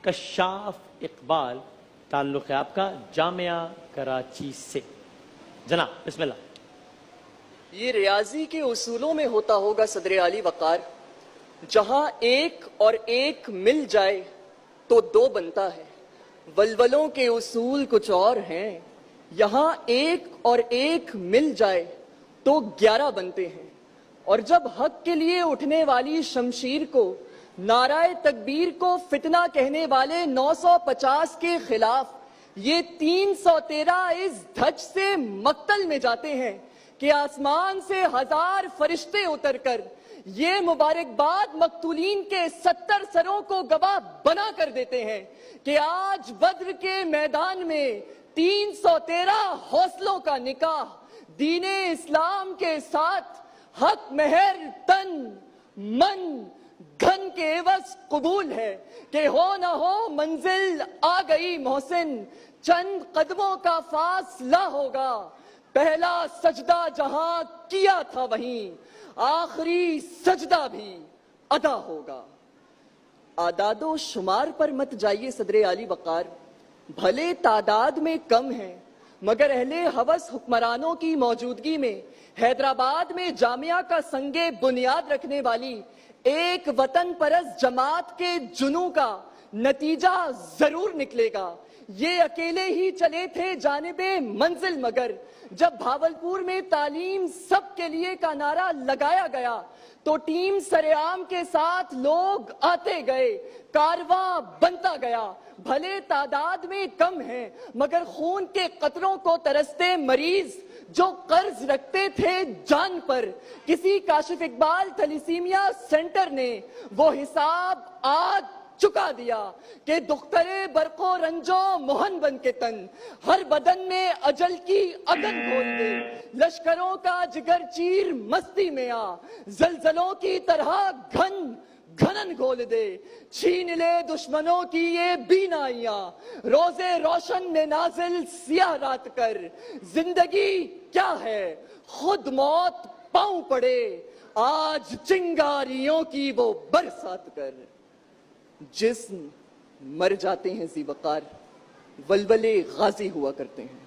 کشاف اقبال تعلق ہے آپ کا جامعہ کراچی سے. جناب بسم اللہ. یہ ریاضی کے اصولوں میں ہوتا ہوگا صدر عالی وقار. جہاں ایک اور ایک مل جائے تو دو بنتا ہے. ولولوں کے اصول کچھ اور ہیں. یہاں ایک اور ایک مل جائے تو 11 بنتے ہیں. اور جب حق کے لیے اٹھنے والی شمشیر کو نعرہ تکبیر کو فتنہ کہنے والے 950 کے خلاف یہ 313 اس دھج سے مقتل میں جاتے ہیں کہ آسمان سے 1000 فرشتے اتر کر یہ مبارکباد مقتولین کے 70 سروں کو گواہ بنا کر دیتے ہیں کہ آج بدر کے میدان میں 313 حوصلوں کا نکاح دین اسلام کے ساتھ حق مہر تن من گھن کے عوض قبول ہے کہ ہو نہ ہو منزل آ گئی محسن چند قدموں کا فاصلہ ہوگا پہلا سجدہ جہاں کیا تھا وہیں آخری سجدہ بھی ادا ہوگا. اعداد و شمار پر مت جائیے صدر عالی وقار. بھلے تعداد میں کم ہیں مگر اہل ہوس حکمرانوں کی موجودگی میں حیدرآباد میں جامعہ کا سنگے بنیاد رکھنے والی ایک وطن پرست جماعت کے جنوں کا نتیجہ ضرور نکلے گا. یہ اکیلے ہی چلے تھے جانب منزل مگر جب بھاولپور میں تعلیم سب کے لیے کا نعرہ لگایا گیا تو ٹیم سرعام کے ساتھ لوگ آتے گئے کارواں بنتا گیا. بھلے تعداد میں کم ہیں مگر خون کے قطروں کو ترستے مریض جو قرض رکھتے تھے جان پر کسی کاشف اقبال تھیلیسیمیا سینٹر نے وہ حساب آج چکا دیا کہ دخترے برق و رنجو موہن بن کے تن ہر بدن میں اجل کی اگن کھول دے لشکروں کا جگر چیر مستی میں آ زلزلوں کی طرح گھن گھنن گھول دے چھین لے دشمنوں کی یہ بینائیاں روزے روشن میں نازل سیاہ رات کر زندگی کیا ہے خود موت پاؤں پڑے آج چنگاریوں کی وہ برسات کر. جسم مر جاتے ہیں ذی وقار ولولے غازی ہوا کرتے ہیں.